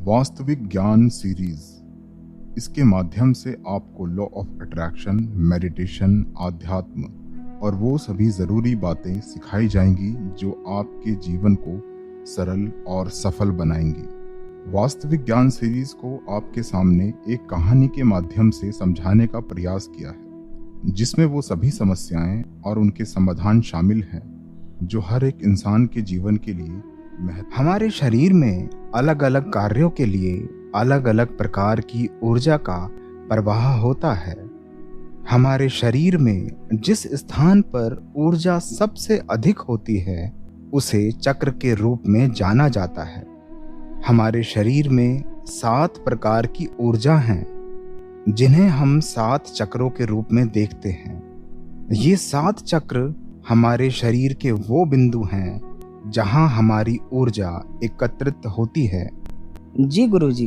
वास्तविक ज्ञान सीरीज। इसके माध्यम से आपको लॉ ऑफ अट्रैक्शन, मेडिटेशन, आध्यात्म और वो सभी ज़रूरी बातें सिखाई जाएंगी जो आपके जीवन को सरल और सफल बनाएंगी। वास्तविक ज्ञान सीरीज को आपके सामने एक कहानी के माध्यम से समझाने का प्रयास किया है, जिसमें वो सभी समस्याएं और उनके समाधान शामिल हैं जो हर एक इंसान के जीवन के लिए हमारे शरीर में अलग अलग कार्यों के लिए अलग अलग प्रकार की ऊर्जा का प्रवाह होता है। हमारे शरीर में जिस स्थान पर ऊर्जा सबसे अधिक होती है उसे चक्र के रूप में जाना जाता है। हमारे शरीर में 7 प्रकार की ऊर्जा हैं जिन्हें हम 7 चक्रों के रूप में देखते हैं। ये 7 चक्र हमारे शरीर के वो बिंदु हैं जहां हमारी ऊर्जा एकत्रित होती है। जी गुरुजी,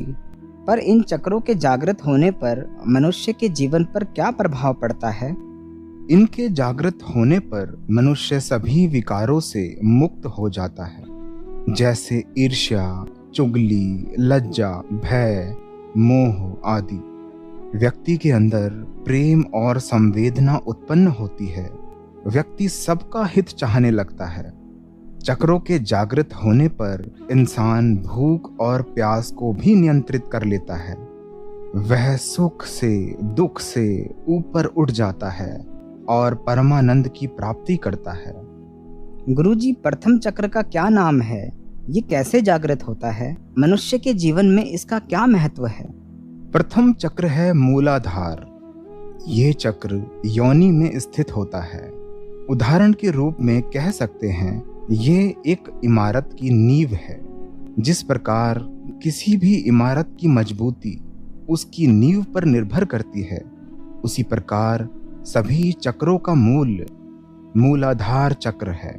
पर इन चक्रों के जागृत होने पर मनुष्य के जीवन पर क्या प्रभाव पड़ता है? इनके जागृत होने पर मनुष्य सभी विकारों से मुक्त हो जाता है, जैसे ईर्ष्या, चुगली, लज्जा, भय, मोह आदि। व्यक्ति के अंदर प्रेम और संवेदना उत्पन्न होती है। व्यक्ति सबका हित चाहने लगता है। चक्रों के जागृत होने पर इंसान भूख और प्यास को भी नियंत्रित कर लेता है। वह सुख से, दुख से ऊपर उठ जाता है और परमानंद की प्राप्ति करता है। गुरुजी, प्रथम चक्र का क्या नाम है? ये कैसे जागृत होता है? मनुष्य के जीवन में इसका क्या महत्व है? प्रथम चक्र है मूलाधार। ये चक्र योनि में स्थित होता है। उदाहरण के रूप में कह सकते हैं ये एक इमारत की नींव है। जिस प्रकार किसी भी इमारत की मजबूती उसकी नींव पर निर्भर करती है, उसी प्रकार सभी चक्रों का मूलाधार चक्र है।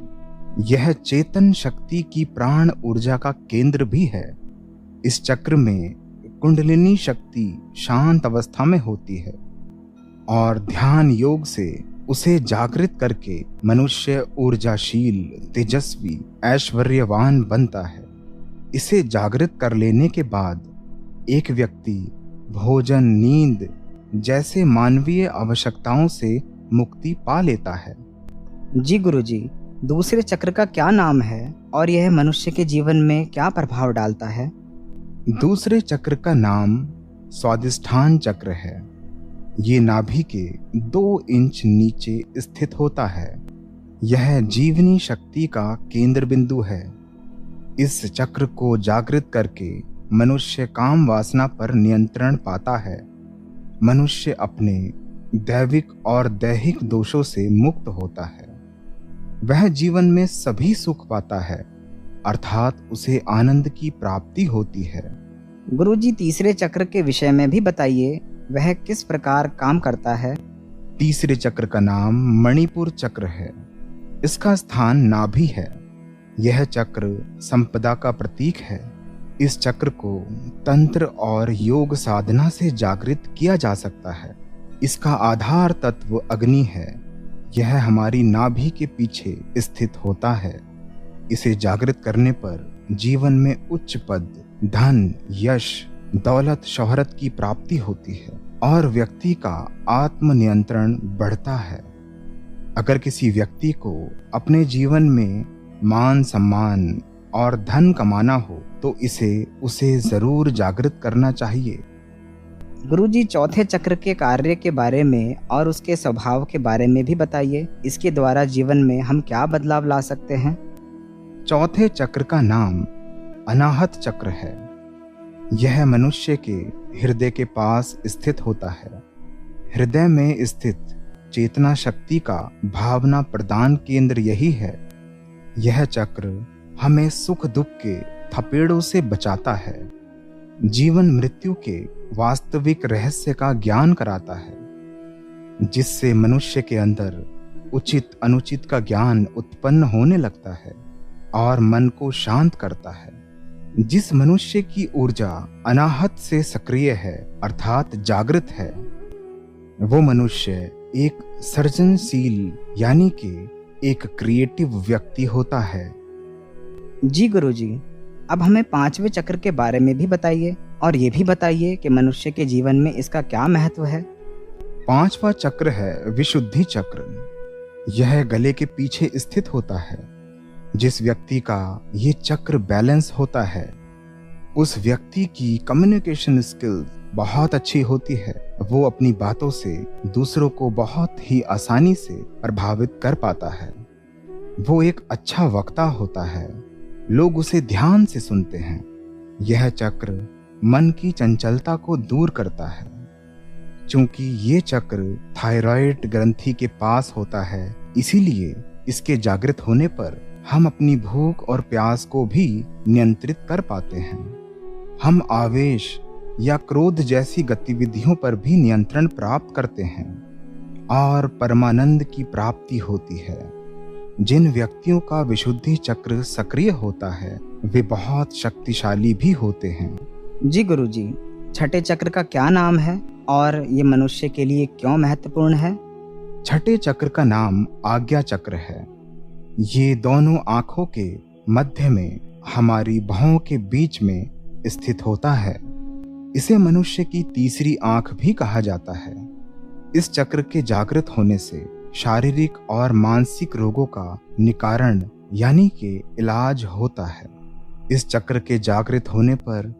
यह चेतन शक्ति की प्राण ऊर्जा का केंद्र भी है। इस चक्र में कुंडलिनी शक्ति शांत अवस्था में होती है और ध्यान योग से उसे जागृत करके मनुष्य ऊर्जाशील, तेजस्वी, ऐश्वर्यवान बनता है। इसे जागृत कर लेने के बाद एक व्यक्ति भोजन, नींद जैसे मानवीय आवश्यकताओं से मुक्ति पा लेता है। जी गुरुजी, दूसरे चक्र का क्या नाम है और यह मनुष्य के जीवन में क्या प्रभाव डालता है? दूसरे चक्र का नाम स्वादिष्ठान चक्र है। ये नाभि के 2 इंच नीचे स्थित होता है। यह जीवनी शक्ति का केंद्र बिंदु है। इस चक्र को जागृत करके मनुष्य काम वासना पर नियंत्रण पाता है। मनुष्य अपने दैविक और दैहिक दोषों से मुक्त होता है। वह जीवन में सभी सुख पाता है, अर्थात उसे आनंद की प्राप्ति होती है। गुरुजी, तीसरे चक्र के विषय में भी बताइए, वह किस प्रकार काम करता है? तीसरे चक्र का नाम मणिपुर चक्र है। इसका स्थान नाभि है। यह चक्र संपदा का प्रतीक है। इस चक्र को तंत्र और योग साधना से जागृत किया जा सकता है। इसका आधार तत्व अग्नि है। यह हमारी नाभि के पीछे स्थित होता है। इसे जागृत करने पर जीवन में उच्च पद, धन, यश, दौलत, शोहरत की प्राप्ति होती है और व्यक्ति का आत्मनियंत्रण बढ़ता है। अगर किसी व्यक्ति को अपने जीवन में मान, सम्मान और धन कमाना हो तो उसे जरूर जागृत करना चाहिए। गुरुजी, चौथे चक्र के कार्य के बारे में और उसके स्वभाव के बारे में भी बताइए। इसके द्वारा जीवन में हम क्या बदलाव ला सकते हैं? चौथे चक्र का नाम अनाहत चक्र है। यह मनुष्य के हृदय के पास स्थित होता है। हृदय में स्थित चेतना शक्ति का भावना प्रदान केंद्र यही है। यह चक्र हमें सुख दुख के थपेड़ों से बचाता है, जीवन मृत्यु के वास्तविक रहस्य का ज्ञान कराता है, जिससे मनुष्य के अंदर उचित अनुचित का ज्ञान उत्पन्न होने लगता है और मन को शांत करता है। जिस मनुष्य की ऊर्जा अनाहत से सक्रिय है, अर्थात जागृत है, वो मनुष्य एक सृजनशील यानी कि एक क्रिएटिव व्यक्ति होता है। जी गुरुजी, अब हमें 5वें चक्र के बारे में भी बताइए और ये भी बताइए कि मनुष्य के जीवन में इसका क्या महत्व है। 5वां चक्र है विशुद्धि चक्र। यह गले के पीछे स्थित होता है। जिस व्यक्ति का ये चक्र बैलेंस होता है उस व्यक्ति की कम्युनिकेशन स्किल्स बहुत अच्छी होती है। वो अपनी बातों से दूसरों को बहुत ही आसानी से प्रभावित कर पाता है। वो एक अच्छा वक्ता होता है। लोग उसे ध्यान से सुनते हैं। यह चक्र मन की चंचलता को दूर करता है। चूंकि ये चक्र थायराइड ग्रंथि के पास होता है, इसीलिए इसके जागृत होने पर हम अपनी भूख और प्यास को भी नियंत्रित कर पाते हैं। हम आवेश या क्रोध जैसी गतिविधियों पर भी नियंत्रण प्राप्त करते हैं और परमानंद की प्राप्ति होती है। जिन व्यक्तियों का विशुद्धि चक्र सक्रिय होता है वे बहुत शक्तिशाली भी होते हैं। जी गुरुजी, छठे चक्र का क्या नाम है और ये मनुष्य के लिए क्यों महत्वपूर्ण है? छठे चक्र का नाम आज्ञा चक्र है। ये दोनों आंखों के मध्य में हमारी भौं के बीच में स्थित होता है। इसे मनुष्य की तीसरी आंख भी कहा जाता है। इस चक्र के जागृत होने से शारीरिक और मानसिक रोगों का निवारण यानी कि इलाज होता है। इस चक्र के जागृत होने पर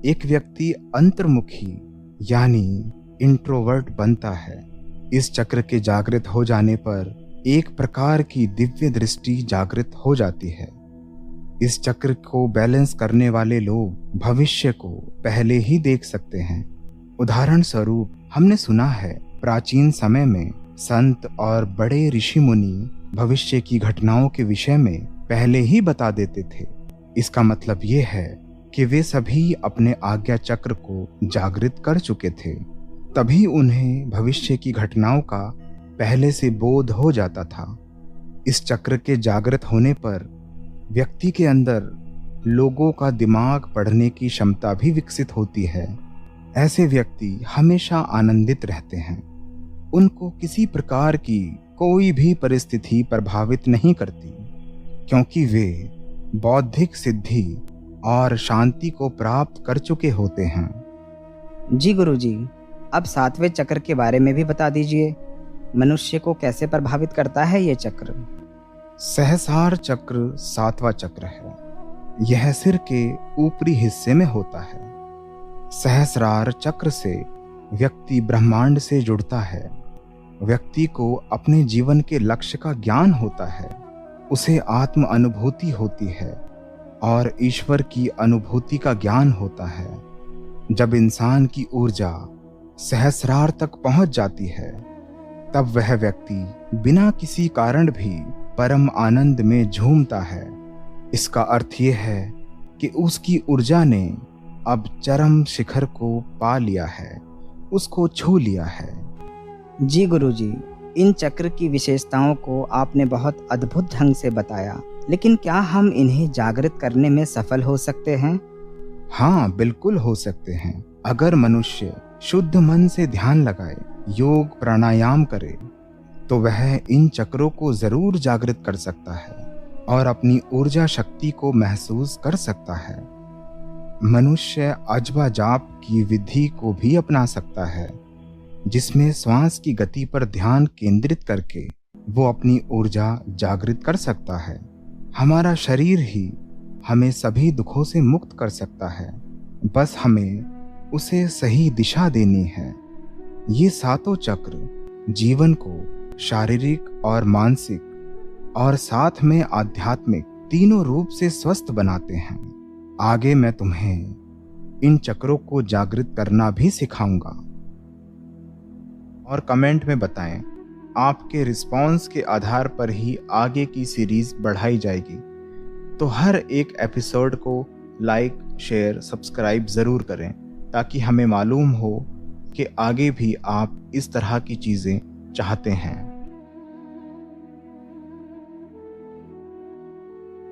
एक व्यक्ति अंतर्मुखी यानी इंट्रोवर्ट बनता है। इस चक्र के जागृत हो जाने पर एक प्रकार की दिव्य दृष्टि जागृत हो जाती है। इस चक्र को बैलेंस करने वाले लोग भविष्य को पहले ही देख सकते हैं। उदाहरण स्वरूप हमने सुना है प्राचीन समय में संत और बड़े ऋषि मुनि भविष्य की घटनाओं के विषय में पहले ही बता देते थे। इसका मतलब ये है कि वे सभी अपने आज्ञा चक्र को जागृत कर चुके थे, तभी उन्हें भविष्य की घटनाओं का पहले से बोध हो जाता था। इस चक्र के जागृत होने पर व्यक्ति के अंदर लोगों का दिमाग पढ़ने की क्षमता भी विकसित होती है। ऐसे व्यक्ति हमेशा आनंदित रहते हैं। उनको किसी प्रकार की कोई भी परिस्थिति प्रभावित नहीं करती, क्योंकि वे बौद्धिक सिद्धि और शांति को प्राप्त कर चुके होते हैं। जी गुरुजी, अब 7वें चक्र के बारे में भी बता दीजिए। मनुष्य को कैसे प्रभावित करता है ये चक्र? सहस्रार चक्र 7वां चक्र है। यह सिर के ऊपरी हिस्से में होता है। सहस्रार चक्र से व्यक्ति ब्रह्मांड से जुड़ता है। व्यक्ति को अपने जीवन के लक्ष्य का ज्ञान होता है। उसे आत्म अनुभूति होती है और ईश्वर की अनुभूति का ज्ञान होता है। जब इंसान की ऊर्जा सहस्रार तक पहुंच जाती है तब वह व्यक्ति बिना किसी कारण भी परम आनंद में झूमता है। इसका अर्थ यह है कि उसकी ऊर्जा ने अब चरम शिखर को पा लिया है, उसको छू लिया है। जी गुरुजी, इन चक्र की विशेषताओं को आपने बहुत अद्भुत ढंग से बताया, लेकिन क्या हम इन्हें जागृत करने में सफल हो सकते हैं? हाँ, बिल्कुल हो सकते हैं। अगर मनुष्य शुद्ध मन से ध्यान लगाए, योग प्राणायाम करे, तो वह इन चक्रों को जरूर जागृत कर सकता है और अपनी ऊर्जा शक्ति को महसूस कर सकता है। मनुष्य अजबा जाप की विधि को भी अपना सकता है, जिसमें श्वास की गति पर ध्यान केंद्रित करके वो अपनी ऊर्जा जागृत कर सकता है। हमारा शरीर ही हमें सभी दुखों से मुक्त कर सकता है, बस हमें उसे सही दिशा देनी है। ये सातों चक्र जीवन को शारीरिक और मानसिक और साथ में आध्यात्मिक तीनों रूप से स्वस्थ बनाते हैं। आगे मैं तुम्हें इन चक्रों को जागृत करना भी सिखाऊंगा। और कमेंट में बताएं, आपके रिस्पॉन्स के आधार पर ही आगे की सीरीज बढ़ाई जाएगी। तो हर एक एपिसोड को लाइक, शेयर, सब्सक्राइब ज़रूर करें, ताकि हमें मालूम हो कि आगे भी आप इस तरह की चीज़ें चाहते हैं।